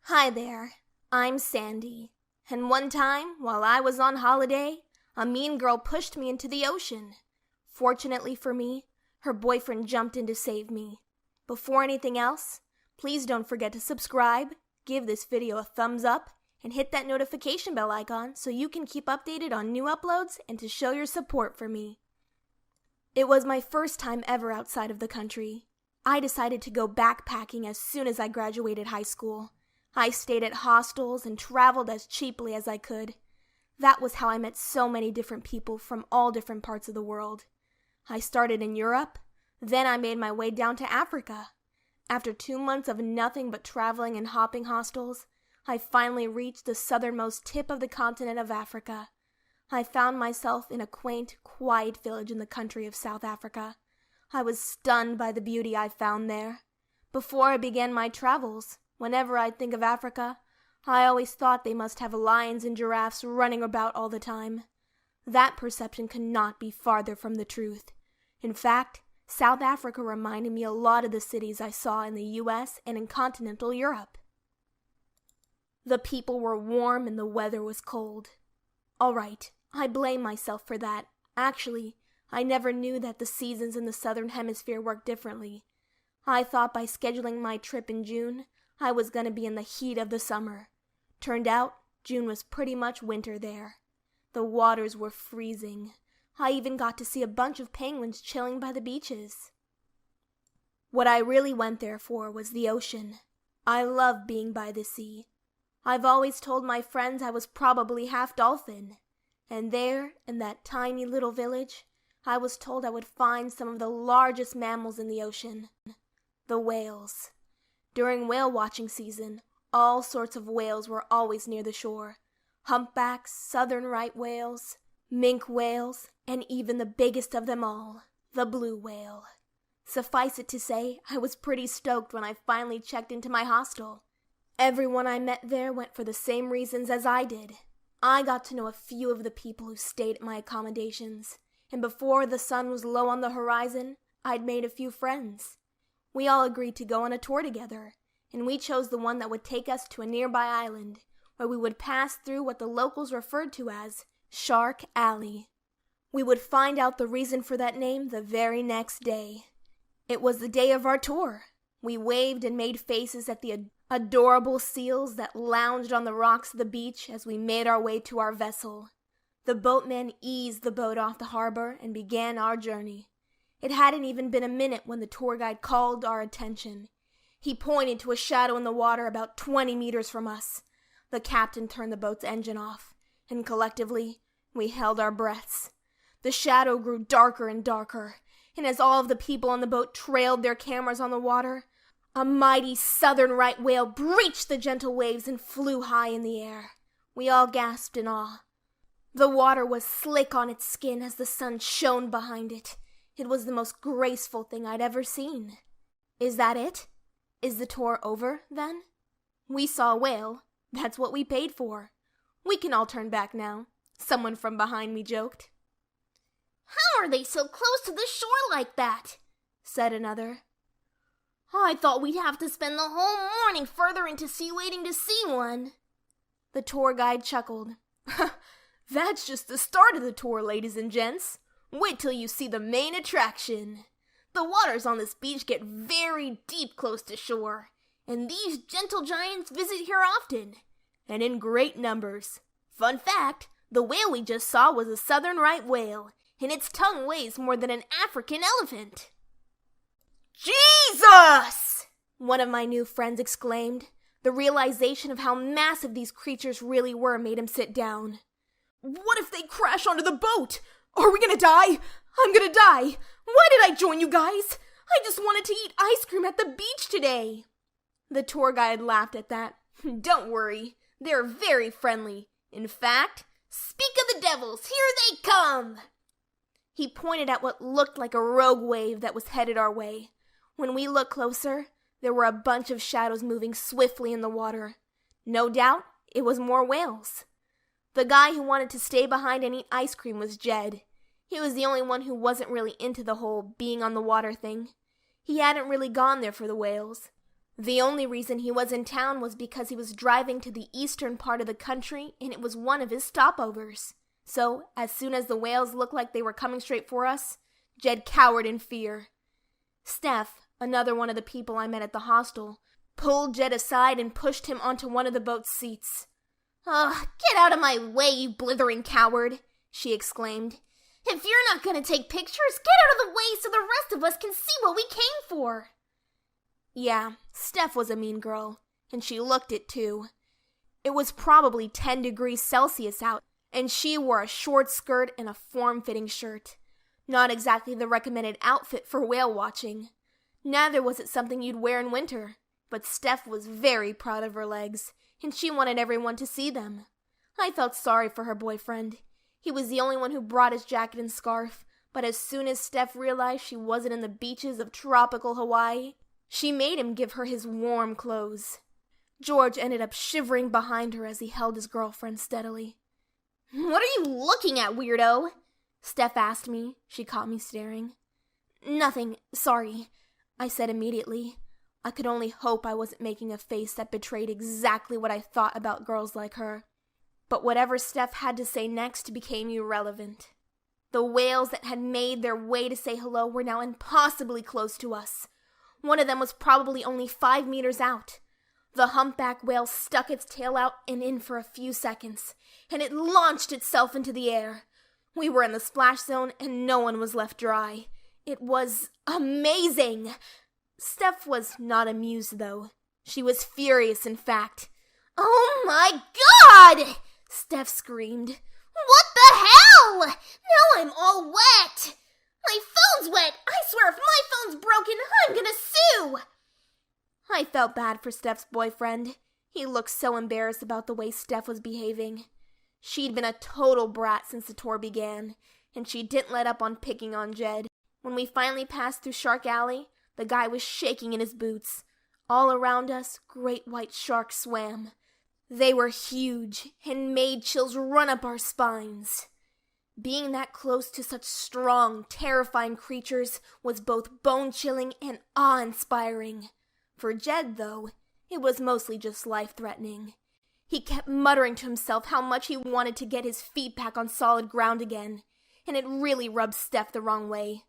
Hi there, I'm Sandy, and one time, while I was on holiday, a mean girl pushed me into the ocean. Fortunately for me, her boyfriend jumped in to save me. Before anything else, please don't forget to subscribe, give this video a thumbs up, and hit that notification bell icon so you can keep updated on new uploads and to show your support for me. It was my first time ever outside of the country. I decided to go backpacking as soon as I graduated high school. I stayed at hostels and traveled as cheaply as I could. That was how I met so many different people from all different parts of the world. I started in Europe, then I made my way down to Africa. After 2 months of nothing but traveling and hopping hostels, I finally reached the southernmost tip of the continent of Africa. I found myself in a quaint, quiet village in the country of South Africa. I was stunned by the beauty I found there. Before I began my travels, whenever I'd think of Africa, I always thought they must have lions and giraffes running about all the time. That perception could not be farther from the truth. In fact, South Africa reminded me a lot of the cities I saw in the US and in continental Europe. The people were warm and the weather was cold. All right, I blame myself for that. Actually, I never knew that the seasons in the southern hemisphere work differently. I thought by scheduling my trip in June, I was going to be in the heat of the summer. Turned out, June was pretty much winter there. The waters were freezing. I even got to see a bunch of penguins chilling by the beaches. What I really went there for was the ocean. I love being by the sea. I've always told my friends I was probably half dolphin. And there, in that tiny little village, I was told I would find some of the largest mammals in the ocean. The whales. During whale watching season, all sorts of whales were always near the shore. Humpbacks, southern right whales, minke whales, and even the biggest of them all, the blue whale. Suffice it to say, I was pretty stoked when I finally checked into my hostel. Everyone I met there went for the same reasons as I did. I got to know a few of the people who stayed at my accommodations, and before the sun was low on the horizon, I'd made a few friends. We all agreed to go on a tour together, and we chose the one that would take us to a nearby island, where we would pass through what the locals referred to as Shark Alley. We would find out the reason for that name the very next day. It was the day of our tour. We waved and made faces at the adorable seals that lounged on the rocks of the beach as we made our way to our vessel. The boatman eased the boat off the harbor and began our journey. It hadn't even been a minute when the tour guide called our attention. He pointed to a shadow in the water about 20 meters from us. The captain turned the boat's engine off, and collectively, we held our breaths. The shadow grew darker and darker, and as all of the people on the boat trailed their cameras on the water, a mighty southern right whale breached the gentle waves and flew high in the air. We all gasped in awe. The water was slick on its skin as the sun shone behind it. It was the most graceful thing I'd ever seen. Is that it? Is the tour over, then? We saw a whale. That's what we paid for. We can all turn back now, someone from behind me joked. How are they so close to the shore like that? Said another. I thought we'd have to spend the whole morning further into sea waiting to see one. The tour guide chuckled. That's just the start of the tour, ladies and gents. Wait till you see the main attraction. The waters on this beach get very deep close to shore, and these gentle giants visit here often, and in great numbers. Fun fact, the whale we just saw was a southern right whale, and its tongue weighs more than an African elephant. Jesus! One of my new friends exclaimed. The realization of how massive these creatures really were made him sit down. What if they crash onto the boat? Are we gonna die? I'm gonna die. Why did I join you guys? I just wanted to eat ice cream at the beach today. The tour guide laughed at that. Don't worry, they're very friendly. In fact, speak of the devils, here they come! He pointed at what looked like a rogue wave that was headed our way. When we looked closer, there were a bunch of shadows moving swiftly in the water. No doubt, it was more whales. The guy who wanted to stay behind and eat ice cream was Jed. He was the only one who wasn't really into the whole being on the water thing. He hadn't really gone there for the whales. The only reason he was in town was because he was driving to the eastern part of the country and it was one of his stopovers. So, as soon as the whales looked like they were coming straight for us, Jed cowered in fear. Steph, another one of the people I met at the hostel, pulled Jed aside and pushed him onto one of the boat's seats. "Ugh, get out of my way, you blithering coward," she exclaimed. "If you're not going to take pictures, get out of the way so the rest of us can see what we came for." Yeah, Steph was a mean girl, and she looked it too. It was probably 10 degrees Celsius out, and she wore a short skirt and a form-fitting shirt. Not exactly the recommended outfit for whale watching. Neither was it something you'd wear in winter, but Steph was very proud of her legs, and she wanted everyone to see them. I felt sorry for her boyfriend. He was the only one who brought his jacket and scarf, but as soon as Steph realized she wasn't in the beaches of tropical Hawaii, she made him give her his warm clothes. George ended up shivering behind her as he held his girlfriend steadily. "What are you looking at, weirdo?" Steph asked me. She caught me staring. "Nothing, sorry," I said immediately. I could only hope I wasn't making a face that betrayed exactly what I thought about girls like her. But whatever Steph had to say next became irrelevant. The whales that had made their way to say hello were now impossibly close to us. One of them was probably only 5 meters out. The humpback whale stuck its tail out and in for a few seconds, and it launched itself into the air. We were in the splash zone, and no one was left dry. It was amazing! Steph was not amused, though. She was furious, in fact. "Oh my God!" Steph screamed. "What the hell? Now I'm all wet! My phone's wet! I swear if my phone's broken, I'm gonna sue!" I felt bad for Steph's boyfriend. He looked so embarrassed about the way Steph was behaving. She'd been a total brat since the tour began, and she didn't let up on picking on Jed. When we finally passed through Shark Alley, the guy was shaking in his boots. All around us, great white sharks swam. They were huge and made chills run up our spines. Being that close to such strong, terrifying creatures was both bone-chilling and awe-inspiring. For Jed, though, it was mostly just life-threatening. He kept muttering to himself how much he wanted to get his feet back on solid ground again, and it really rubbed Steph the wrong way.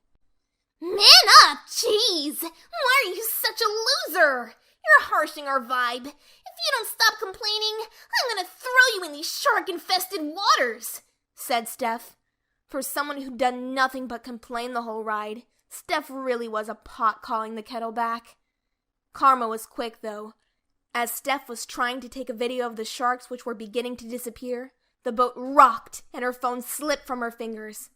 "Man up, jeez! Why are you such a loser? You're harshing our vibe. If you don't stop complaining, I'm gonna throw you in these shark-infested waters," said Steph. For someone who'd done nothing but complain the whole ride, Steph really was a pot calling the kettle back. Karma was quick, though. As Steph was trying to take a video of the sharks which were beginning to disappear, the boat rocked and her phone slipped from her fingers.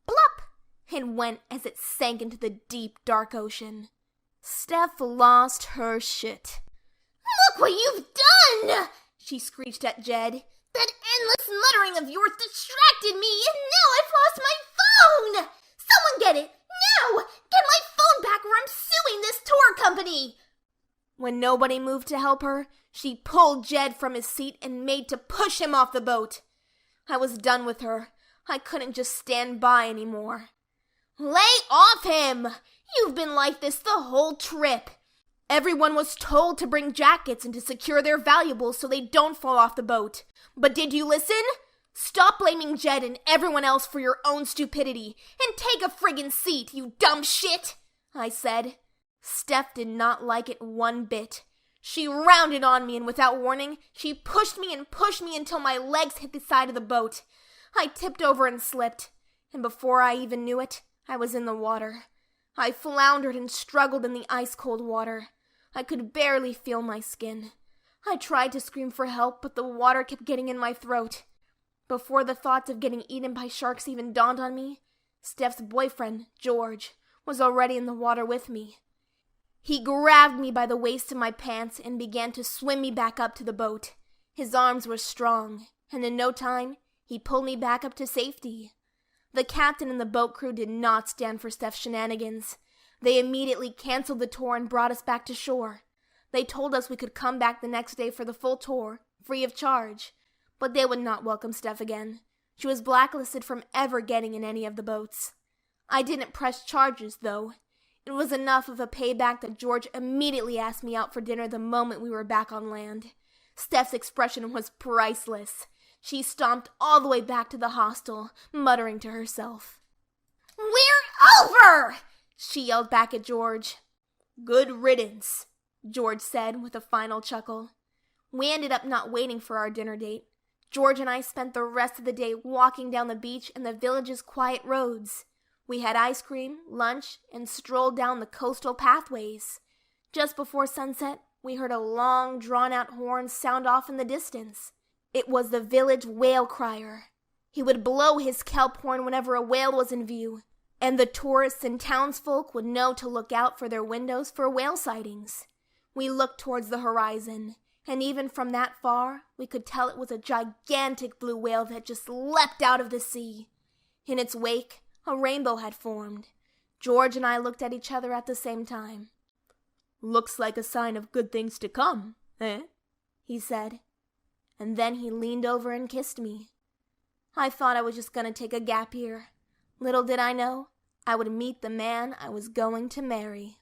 Plop! It went as it sank into the deep, dark ocean. Steph lost her shit. "Look what you've done!" she screeched at Jed. "That endless muttering of yours distracted me, and now I've lost my phone! Someone get it! Now! Get my phone back or I'm suing this tour company!" When nobody moved to help her, she pulled Jed from his seat and made to push him off the boat. I was done with her. I couldn't just stand by anymore. "Lay off him! You've been like this the whole trip." Everyone was told to bring jackets and to secure their valuables so they don't fall off the boat. But did you listen? Stop blaming Jed and everyone else for your own stupidity and take a friggin' seat, you dumb shit, I said. Steph did not like it one bit. She rounded on me and without warning, she pushed me until my legs hit the side of the boat. I tipped over and slipped, and before I even knew it, I was in the water. I floundered and struggled in the ice-cold water. I could barely feel my skin. I tried to scream for help, but the water kept getting in my throat. Before the thoughts of getting eaten by sharks even dawned on me, Steph's boyfriend, George, was already in the water with me. He grabbed me by the waist of my pants and began to swim me back up to the boat. His arms were strong, and in no time, he pulled me back up to safety. The captain and the boat crew did not stand for Steph's shenanigans. They immediately canceled the tour and brought us back to shore. They told us we could come back the next day for the full tour, free of charge. But they would not welcome Steph again. She was blacklisted from ever getting in any of the boats. I didn't press charges, though. It was enough of a payback that George immediately asked me out for dinner the moment we were back on land. Steph's expression was priceless. She stomped all the way back to the hostel, muttering to herself. "We're over!" she yelled back at George. "Good riddance," George said with a final chuckle. We ended up not waiting for our dinner date. George and I spent the rest of the day walking down the beach and the village's quiet roads. We had ice cream, lunch, and strolled down the coastal pathways. Just before sunset, we heard a long, drawn-out horn sound off in the distance. It was the village whale crier. He would blow his kelp horn whenever a whale was in view, and the tourists and townsfolk would know to look out for their windows for whale sightings. We looked towards the horizon, and even from that far, we could tell it was a gigantic blue whale that just leapt out of the sea. In its wake, a rainbow had formed. George and I looked at each other at the same time. "Looks like a sign of good things to come, eh?" he said. And then he leaned over and kissed me. I thought I was just going to take a gap year. Little did I know, I would meet the man I was going to marry.